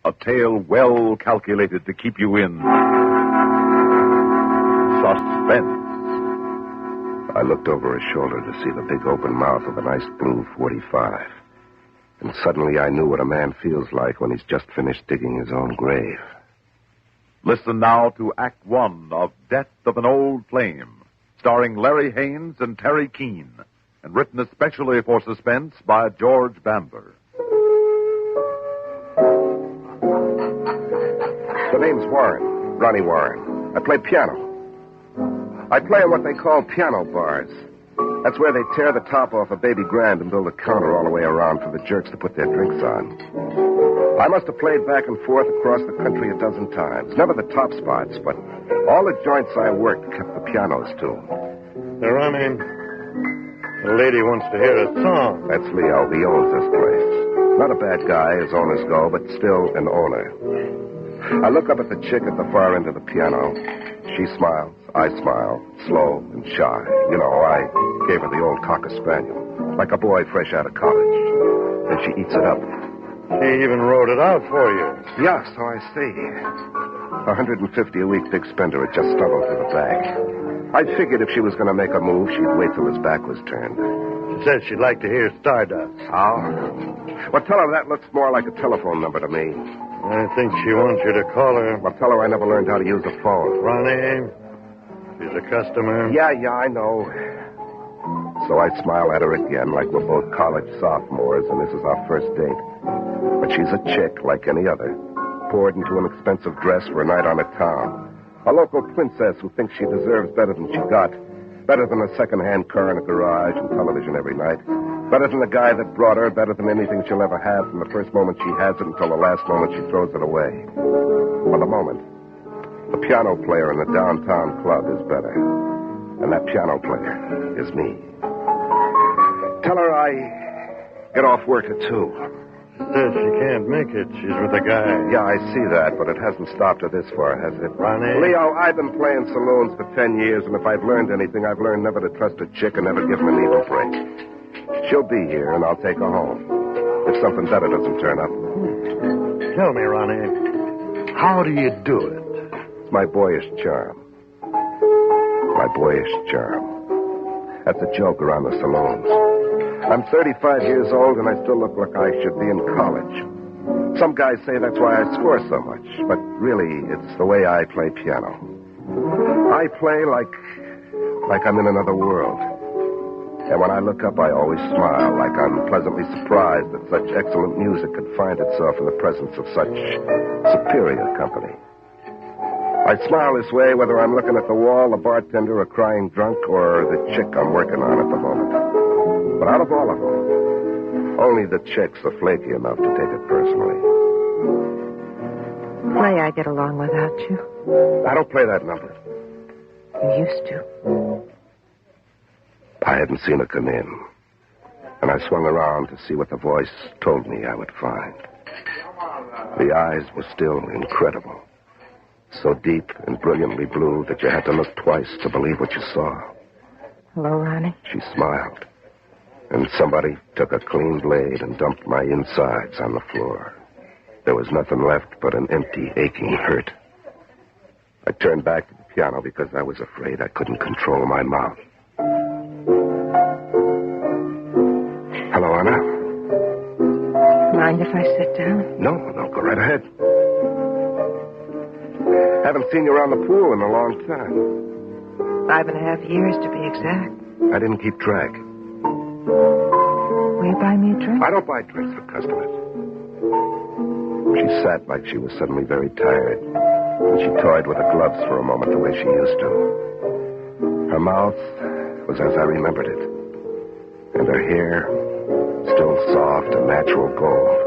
A tale well calculated to keep you in suspense. I looked over his shoulder to see the big open mouth of a nice blue .45. And suddenly I knew what a man feels like when he's just finished digging his own grave. Listen now to Act One of Death of an Old Flame, starring Larry Haynes and Terry Keane, and written especially for Suspense by George Bamber. The name's Warren, Ronnie Warren. I play piano. I play in what they call piano bars. That's where they tear the top off a baby grand and build a counter all the way around for the jerks to put their drinks on. I must have played back and forth across the country a dozen times. Never the top spots, but all the joints I worked kept the pianos tuned. Ronnie, the lady wants to hear a song. That's Leo. He owns this place. Not a bad guy, as owners go, but still an owner. I look up at the chick at the far end of the piano. She smiles. I smile, slow and shy. You know, I gave her the old Cocker Spaniel, like a boy fresh out of college. And she eats it up. She even wrote it out for you. Yeah, so I see. $150 a week big spender had just stumbled through the bag. I figured if she was going to make a move, she'd wait till his back was turned. She said she'd like to hear Stardust. Oh? Well, tell her that looks more like a telephone number to me. I think she wants you to call her. Well, tell her I never learned how to use a phone. Ronnie, she's a customer. Yeah, I know. So I smile at her again like we're both college sophomores and this is our first date. But she's a chick like any other, poured into an expensive dress for a night on a town. A local princess who thinks she deserves better than she got. Better than a second-hand car in a garage and television every night. Better than the guy that brought her. Better than anything she'll ever have from the first moment she has it until the last moment she throws it away. For the moment, the piano player in the downtown club is better. And that piano player is me. Tell her I get off work at 2. Says she can't make it. She's with a guy. Yeah, I see that, but it hasn't stopped her this far, has it? Ronnie? Leo, I've been playing saloons for 10 years, and if I've learned anything, I've learned never to trust a chick and never give him a needle break. She'll be here, and I'll take her home. If something better doesn't turn up. Tell me, Ronnie, how do you do it? It's my boyish charm. My boyish charm. That's a joke around the saloons. I'm 35 years old, and I still look like I should be in college. Some guys say that's why I score so much, but really, it's the way I play piano. I play like I'm in another world. And when I look up, I always smile, like I'm pleasantly surprised that such excellent music could find itself in the presence of such superior company. I smile this way whether I'm looking at the wall, the bartender, a crying drunk, or the chick I'm working on at the moment. But out of all of them, only the chicks are flaky enough to take it personally. Play I get along without you. I don't play that number. You used to. I hadn't seen her come in, and I swung around to see what the voice told me I would find. The eyes were still incredible, so deep and brilliantly blue that you had to look twice to believe what you saw. Hello, Ronnie. She smiled. And somebody took a clean blade and dumped my insides on the floor. There was nothing left but an empty, aching hurt. I turned back to the piano because I was afraid I couldn't control my mouth. Hello, Anna. Mind if I sit down? No, go right ahead. Haven't seen you around the pool in a long time. 5.5 years, to be exact. I didn't keep track. Will you buy me a drink? I don't buy drinks for customers. She sat like she was suddenly very tired, and she toyed with her gloves for a moment the way she used to. Her mouth was as I remembered it, and her hair still soft and natural gold.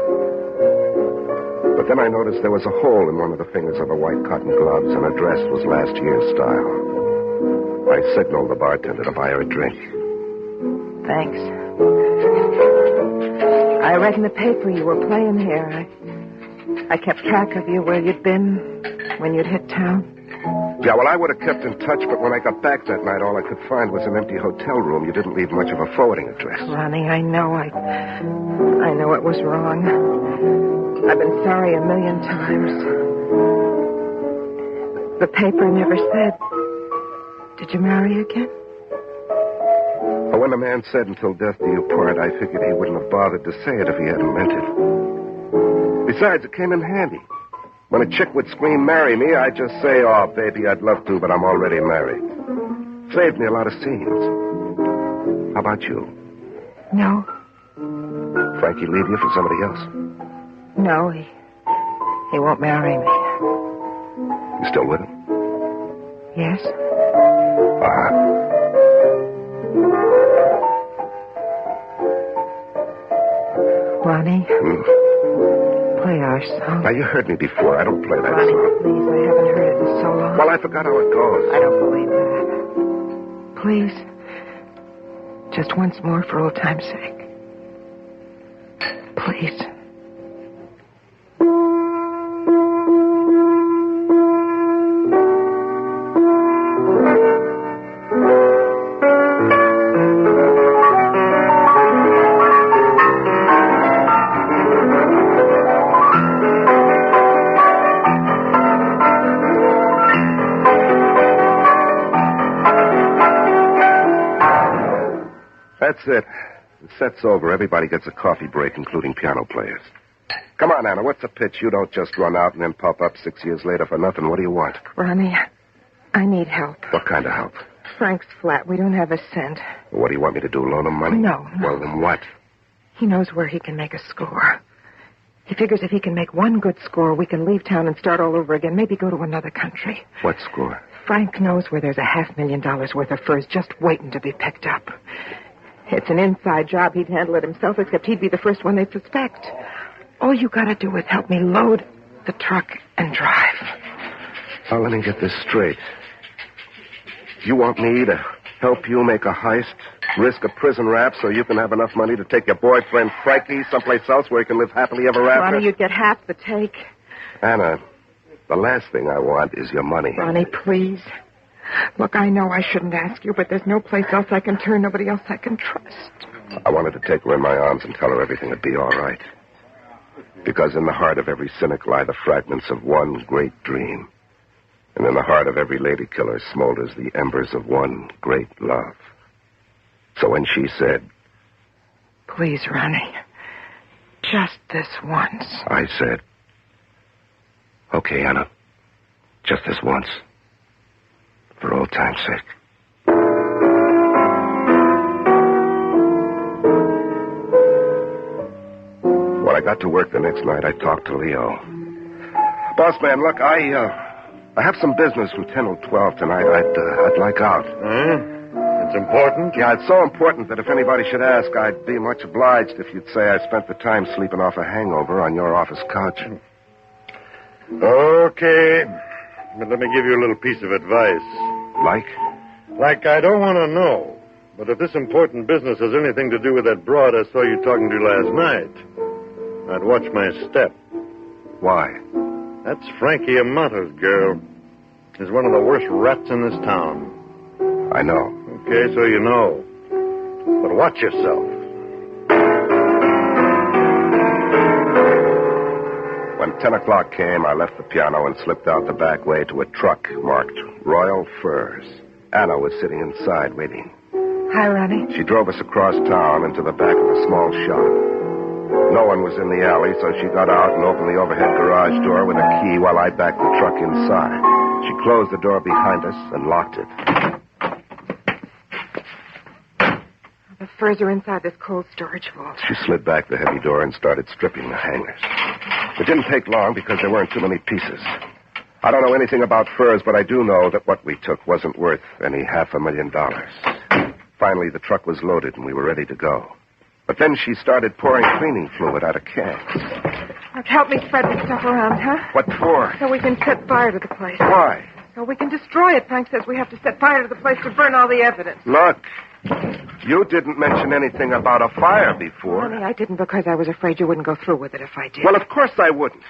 But then I noticed there was a hole in one of the fingers of her white cotton gloves, and her dress was last year's style. I signaled the bartender to buy her a drink. Thanks. I read in the paper you were playing here. I kept track of you, where you'd been, when you'd hit town. Yeah, well, I would have kept in touch, but when I got back that night, all I could find was an empty hotel room. You didn't leave much of a forwarding address. Ronnie, I know it was wrong. I've been sorry a million times. The paper never said, did you marry again? When the man said until death do you part, I figured he wouldn't have bothered to say it if he hadn't meant it. Besides, it came in handy. When a chick would scream, marry me, I'd just say, oh, baby, I'd love to, but I'm already married. Saved me a lot of scenes. How about you? No. Frankie leave you for somebody else? No, he won't marry me. You still with him? Yes. Ronnie, play our song. Now, you heard me before. I don't play that Ronnie, song. please, I haven't heard it in so long. Well, I forgot how it goes. I don't believe that. Please, just once more for old time's sake. Please. That's it. The set's over. Everybody gets a coffee break, including piano players. Come on, Anna. What's the pitch? You don't just run out and then pop up 6 years later for nothing. What do you want? Ronnie, I need help. What kind of help? Frank's flat. We don't have a cent. What do you want me to do, loan him money? No. Well, then what? He knows where he can make a score. He figures if he can make one good score, we can leave town and start all over again, maybe go to another country. What score? Frank knows where there's $500,000 worth of furs just waiting to be picked up. It's an inside job. He'd handle it himself, except he'd be the first one they'd suspect. All you gotta do is help me load the truck and drive. Now, let me get this straight. You want me to help you make a heist, risk a prison rap so you can have enough money to take your boyfriend Frankie someplace else where he can live happily ever after? Ronnie, you'd get half the take. Anna, the last thing I want is your money. Ronnie, please. Look, I know I shouldn't ask you, but there's no place else I can turn, nobody else I can trust. I wanted to take her in my arms and tell her everything would be all right. Because in the heart of every cynic lie the fragments of one great dream. And in the heart of every lady killer smolders the embers of one great love. So when she said, please, Ronnie, just this once. I said, okay, Anna, just this once. For old time's sake. When I got to work the next night, I talked to Leo. Boss man, look, I have some business from 10 till 12 tonight. I'd like out. It's important? Yeah, it's so important that if anybody should ask, I'd be much obliged if you'd say I spent the time sleeping off a hangover on your office couch. Okay. But let me give you a little piece of advice. Like, I don't want to know. But if this important business has anything to do with that broad I saw you talking to last night, I'd watch my step. Why? That's Frankie Amato's girl. She's one of the worst rats in this town. I know. Okay, so you know. But watch yourself. When 10 o'clock came, I left the piano and slipped out the back way to a truck marked Royal Furs. Anna was sitting inside waiting. Hi, Ronnie. She drove us across town into the back of a small shop. No one was in the alley, so she got out and opened the overhead garage door with a key while I backed the truck inside. She closed the door behind us and locked it. The furs are inside this cold storage vault. She slid back the heavy door and started stripping the hangers. It didn't take long because there weren't too many pieces. I don't know anything about furs, but I do know that what we took wasn't worth any $500,000. Finally, the truck was loaded and we were ready to go. But then she started pouring cleaning fluid out of cans. Look, help me spread this stuff around, huh? What for? So we can set fire to the place. Why? So we can destroy it. Frank says we have to set fire to the place to burn all the evidence. Look, you didn't mention anything about a fire before. Honey, I didn't because I was afraid you wouldn't go through with it if I did. Well, of course I wouldn't.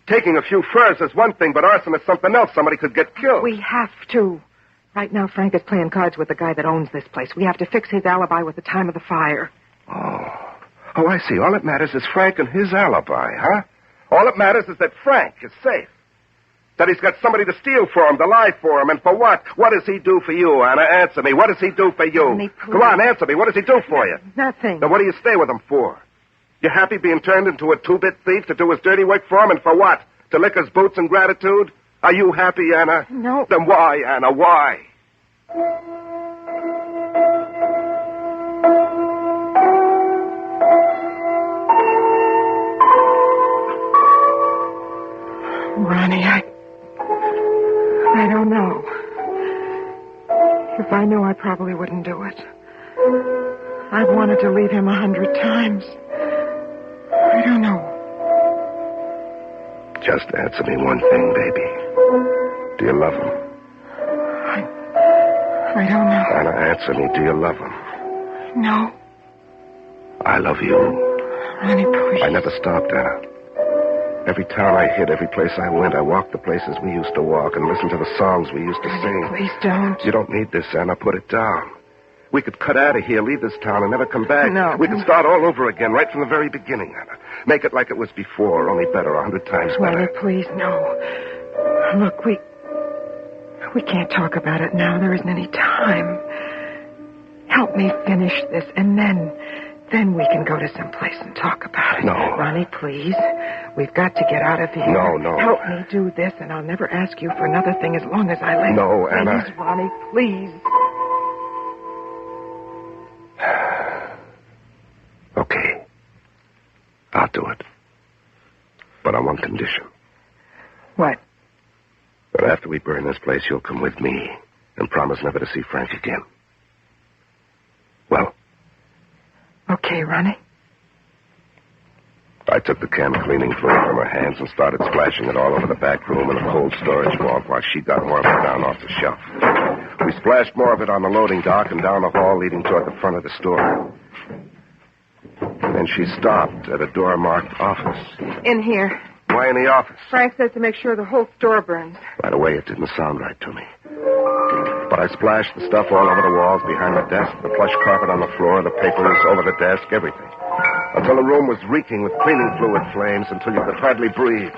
Taking a few furs is one thing, but arson is something else. Somebody could get killed. We have to. Right now, Frank is playing cards with the guy that owns this place. We have to fix his alibi with the time of the fire. Oh, I see. All that matters is Frank and his alibi, huh? All that matters is that Frank is safe. That he's got somebody to steal for him, to lie for him, and for what? What does he do for you, Anna? Answer me. What does he do for you? Honey, please. Come on, answer me. What does he do for you? Nothing. Then what do you stay with him for? You happy being turned into a two-bit thief to do his dirty work for him, and for what? To lick his boots in gratitude? Are you happy, Anna? No. Then why, Anna? Why? Ronnie, I don't know. If I knew, I probably wouldn't do it. I've wanted to leave him 100 times. I don't know. Just answer me one thing, baby. Do you love him? I don't know. Anna, answer me. Do you love him? No. I love you. Ronnie, please. I never stopped, Anna. Every town I hit, every place I went, I walked the places we used to walk and listened to the songs we used to sing. Please don't. You don't need this, Anna. Put it down. We could cut out of here, leave this town, and never come back. No. We could start all over again, right from the very beginning, Anna. Make it like it was before, only better, 100 times better. Ronnie, please, no. Look, we can't talk about it now. There isn't any time. Help me finish this, and then we can go to some place and talk about it. No. Ronnie, please. We've got to get out of here. No. Help me do this, and I'll never ask you for another thing as long as I live. No, Anna. Please, Ronnie, please. Okay. I'll do it. But on one condition. What? That after we burn this place, you'll come with me and promise never to see Frank again. Well? Okay, Ronnie. I took the can of cleaning fluid from her hands and started splashing it all over the back room and the cold storage vault while she got more of it down off the shelf. We splashed more of it on the loading dock and down the hall leading toward the front of the store. And then she stopped at a door marked office. In here. Why in the office? Frank says to make sure the whole store burns. Right away, it didn't sound right to me. But I splashed the stuff all over the walls, behind the desk, the plush carpet on the floor, the papers over the desk, everything. Until the room was reeking with cleaning fluid flames, until you could hardly breathe.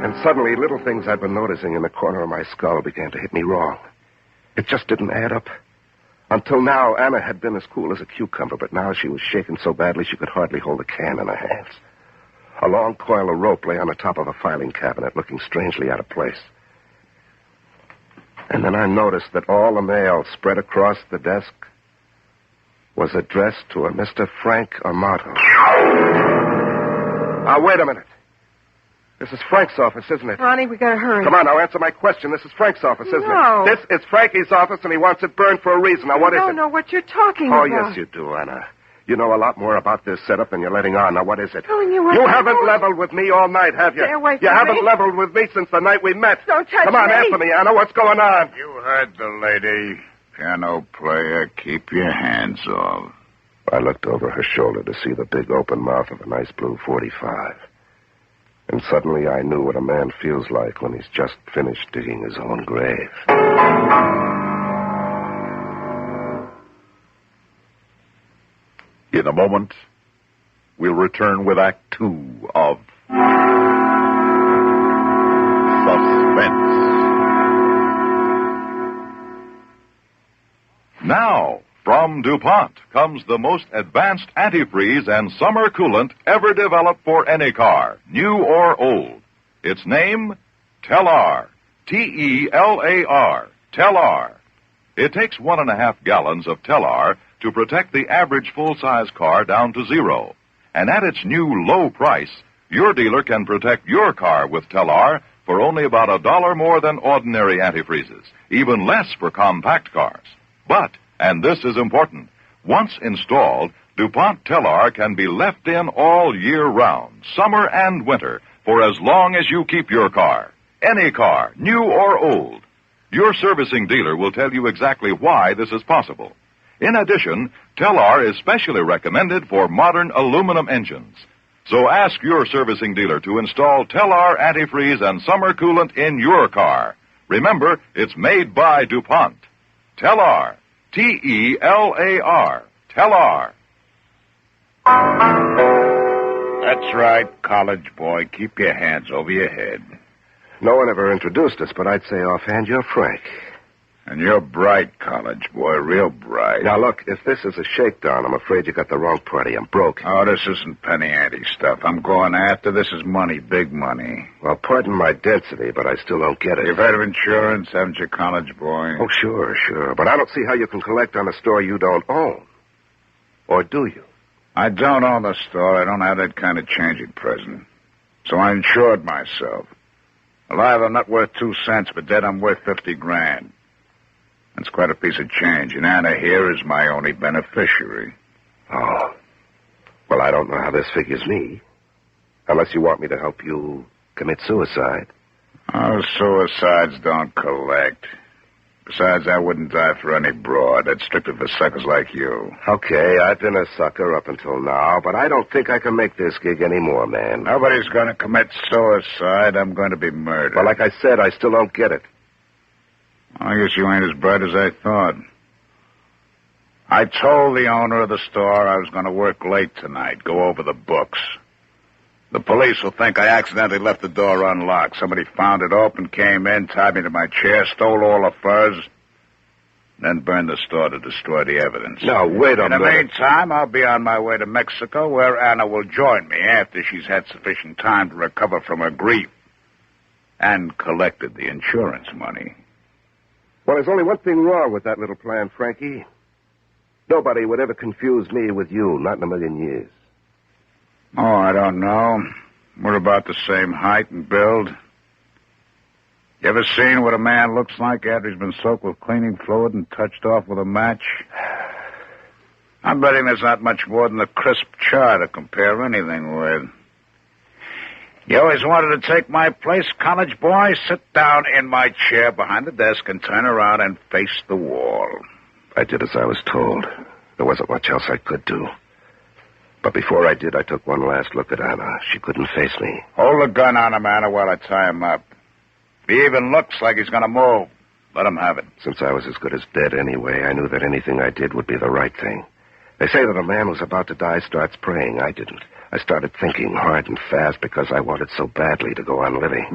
And suddenly, little things I'd been noticing in the corner of my skull began to hit me wrong. It just didn't add up. Until now, Anna had been as cool as a cucumber, but now she was shaken so badly she could hardly hold a can in her hands. A long coil of rope lay on the top of a filing cabinet, looking strangely out of place. And then I noticed that all the mail spread across the desk was addressed to a Mr. Frank Amato. Now, wait a minute. This is Frank's office, isn't it? Ronnie, we gotta hurry. Come on, now, answer my question. This is Frank's office, isn't No. it? This is Frankie's office, and he wants it burned for a reason. Now, what is it? I don't know what you're talking Oh, about. yes, you do, Anna. You know a lot more about this setup than you're letting on. Now, what is it? Telling you what You I haven't know. leveled with me all night, have you? Stay away You from haven't me. leveled with me since the night we met. Don't touch Come on, me. answer me, Anna. What's going on? You heard the lady. Piano player, keep your hands off. I looked over her shoulder to see the big open mouth of a nice blue .45. And suddenly I knew what a man feels like when he's just finished digging his own grave. In a moment, we'll return with Act 2 of Suspense. Now, from DuPont comes the most advanced antifreeze and summer coolant ever developed for any car, new or old. Its name, Telar. T-E-L-A-R. Telar. It takes 1.5 gallons of Telar to protect the average full-size car down to zero. And at its new low price, your dealer can protect your car with Telar for only about $1 more than ordinary antifreezes, even less for compact cars. But, and this is important, once installed, DuPont Telar can be left in all year round, summer and winter, for as long as you keep your car. Any car, new or old. Your servicing dealer will tell you exactly why this is possible. In addition, Telar is specially recommended for modern aluminum engines. So ask your servicing dealer to install Telar antifreeze and summer coolant in your car. Remember, it's made by DuPont. Telar. T-E-L-A-R. Telar. That's right, college boy. Keep your hands over your head. No one ever introduced us, but I'd say offhand you're Frank. And you're bright, college boy, real bright. Now, look, if this is a shakedown, I'm afraid you got the wrong party. I'm broke. Oh, this isn't penny ante stuff. I'm going after. This is money, big money. Well, pardon my density, but I still don't get it. You've heard of insurance, haven't you, college boy? Oh, sure. But I don't see how you can collect on a store you don't own. Or do you? I don't own the store. I don't have that kind of change at present. So I insured myself. Alive, I'm not worth 2 cents, but dead, I'm worth 50 grand. That's quite a piece of change, and Anna here is my only beneficiary. Oh. Well, I don't know how this figures me. Unless you want me to help you commit suicide. Oh, suicides don't collect. Besides, I wouldn't die for any broad. That's strictly for suckers like you. Okay, I've been a sucker up until now, but I don't think I can make this gig anymore, man. Nobody's going to commit suicide. I'm going to be murdered. Well, like I said, I still don't get it. I guess you ain't as bright as I thought. I told the owner of the store I was going to work late tonight, go over the books. The police will think I accidentally left the door unlocked. Somebody found it open, came in, tied me to my chair, stole all the furs, then burned the store to destroy the evidence. Now, wait a minute. In the meantime, I'll be on my way to Mexico, where Anna will join me after she's had sufficient time to recover from her grief and collected the insurance money. Well, there's only one thing wrong with that little plan, Frankie. Nobody would ever confuse me with you, not in a million years. Oh, I don't know. We're about the same height and build. You ever seen what a man looks like after he's been soaked with cleaning fluid and touched off with a match? I'm betting there's not much more than a crisp char to compare anything with. You always wanted to take my place, college boy? Sit down in my chair behind the desk and turn around and face the wall. I did as I was told. There wasn't much else I could do. But before I did, I took one last look at Anna. She couldn't face me. Hold the gun on him, Anna, while I tie him up. If he even looks like he's going to move, let him have it. Since I was as good as dead anyway, I knew that anything I did would be the right thing. They say that a man who's about to die starts praying. I didn't. I started thinking hard and fast because I wanted so badly to go on living.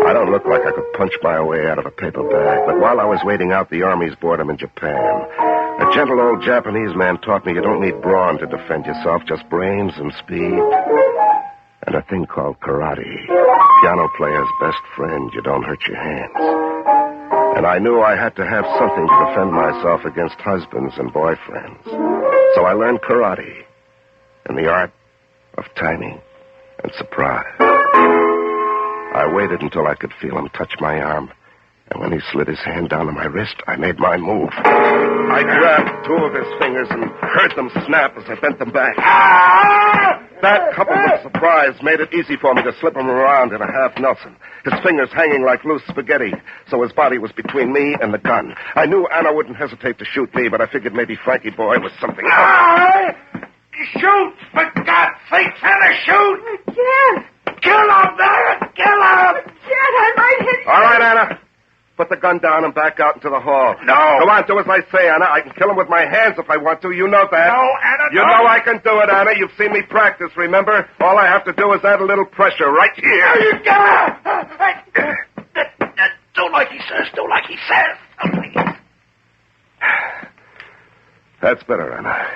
I don't look like I could punch my way out of a paper bag, but while I was waiting out the Army's boredom in Japan, a gentle old Japanese man taught me you don't need brawn to defend yourself, just brains and speed. And a thing called karate. Piano player's best friend. You don't hurt your hands. And I knew I had to have something to defend myself against husbands and boyfriends. So I learned karate and the art of timing and surprise. I waited until I could feel him touch my arm. And when he slid his hand down on my wrist, I made my move. I grabbed two of his fingers and heard them snap as I bent them back. That, coupled with surprise, made it easy for me to slip him around in a half Nelson, his fingers hanging like loose spaghetti, so his body was between me and the gun. I knew Anna wouldn't hesitate to shoot me, but I figured maybe Frankie boy was something else. Shoot! For God's sake, Anna, shoot! Yes. Kill him, there! Kill him! Yes, I might hit you. All right, Anna. Put the gun down and back out into the hall. No. Come on, do as I say, Anna. I can kill him with my hands if I want to. You know that. No, Anna, You no. know I can do it, Anna. You've seen me practice, remember? All I have to do is add a little pressure right here. You do like he says. Do like he says. That's better, Anna.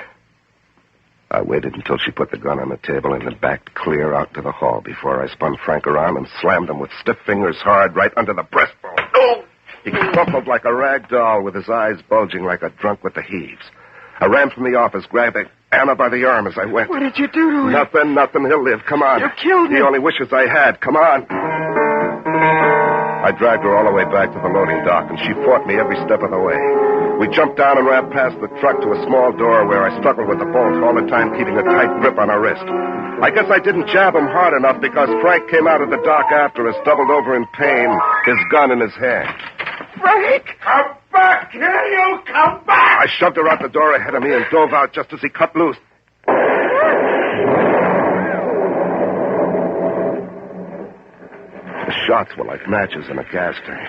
I waited until she put the gun on the table and then backed clear out to the hall before I spun Frank around and slammed him with stiff fingers hard right under the breastbone. Oh! He crumpled like a rag doll with his eyes bulging like a drunk with the heaves. I ran from the office, grabbing Anna by the arm as I went. What did you do to him? Nothing. He'll live. Come on. You killed him. He only wishes I had. Come on. I dragged her all the way back to the loading dock, and she fought me every step of the way. We jumped down and ran past the truck to a small door where I struggled with the bolt all the time, keeping a tight grip on her wrist. I guess I didn't jab him hard enough because Frank came out of the dock after us, doubled over in pain, his gun in his hand. Frank! Come back here, you come back! I shoved her out the door ahead of me and dove out just as he cut loose. The shots were like matches in a gas tank.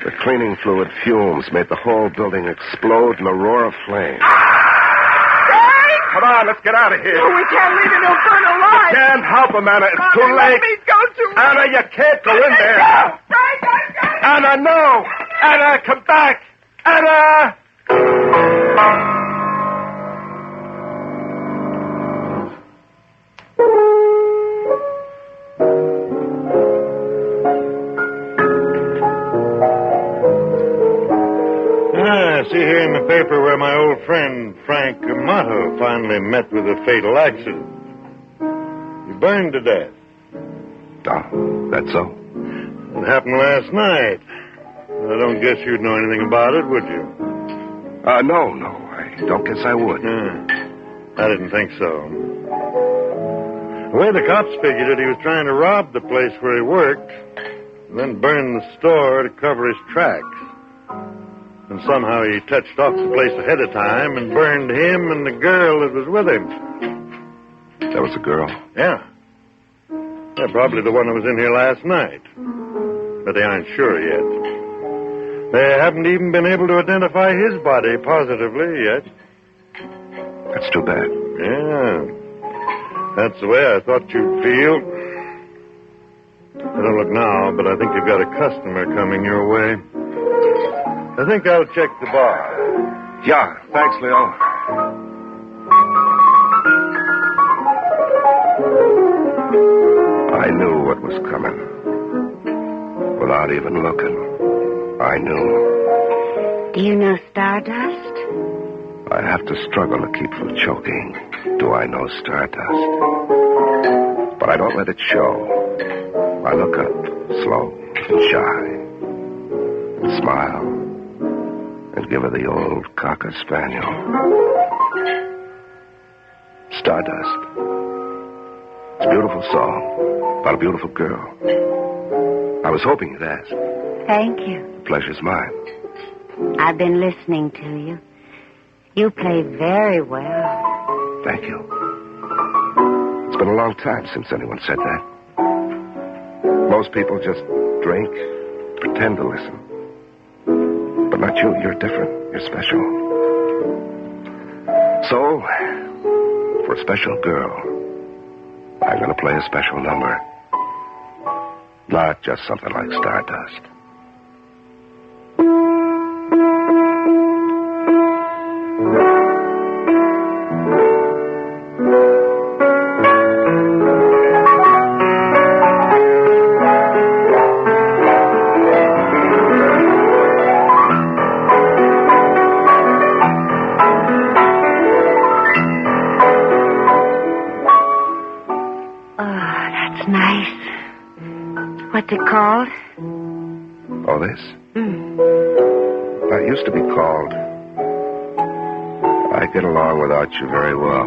The cleaning fluid fumes made the whole building explode in a roar of flame. Frank! Come on, let's get out of here. Oh, we can't leave him. He'll burn alive. You can't help him, Anna. It's Mommy, too late. Let me go to Anna, you can't go in there. Go. Frank, I got it. Anna, no. Anna, come back. Anna! See here in the paper where my old friend Frank Amato finally met with a fatal accident. He burned to death. Oh, that's so? It happened last night. I don't guess you'd know anything about it, would you? No. I don't guess I would. I didn't think so. The way the cops figured it, he was trying to rob the place where he worked and then burn the store to cover his tracks. And somehow he touched off the place ahead of time and burned him and the girl that was with him. That was a girl? Yeah. Yeah, probably the one that was in here last night. But they aren't sure yet. They haven't even been able to identify his body positively yet. That's too bad. Yeah. That's the way I thought you'd feel. I don't look now, but I think you've got a customer coming your way. I think I'll check the bar. Yeah, thanks, Leo. I knew what was coming. Without even looking, I knew. Do you know Stardust? I have to struggle to keep from choking. Do I know Stardust? But I don't let it show. I look up, slow and shy, and smile. And give her the old Cocker Spaniel. Stardust. It's a beautiful song about a beautiful girl. I was hoping you'd ask. Thank you. The pleasure's mine. I've been listening to you. You play very well. Thank you. It's been a long time since anyone said that. Most people just drink, pretend to listen. But not you. You're different. You're special. So, for a special girl, I'm going to play a special number. Not just something like Stardust. What's it called? Oh, this? That used to be called I Get Along Without You Very Well.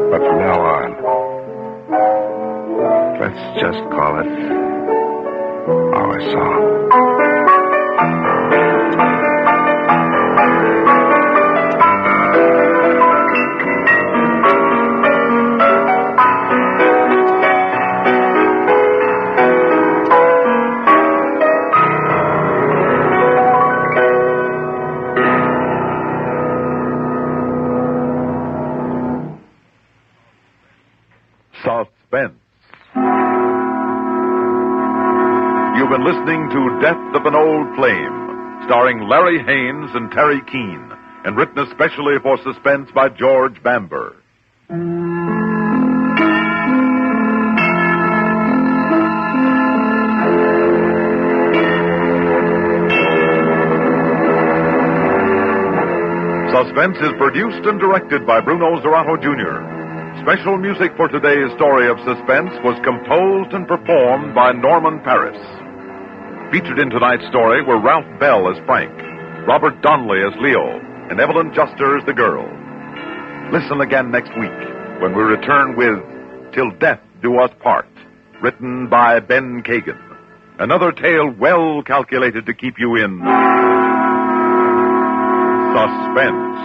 But from now on, let's just call it our song. Suspense. You've been listening to Death of an Old Flame, starring Larry Haynes and Terry Keane, and written especially for Suspense by George Bamber. Suspense is produced and directed by Bruno Zerato Jr. Special music for today's story of suspense was composed and performed by Norman Paris. Featured in tonight's story were Ralph Bell as Frank, Robert Donnelly as Leo, and Evelyn Juster as the girl. Listen again next week when we return with Till Death Do Us Part, written by Ben Kagan. Another tale well calculated to keep you in suspense.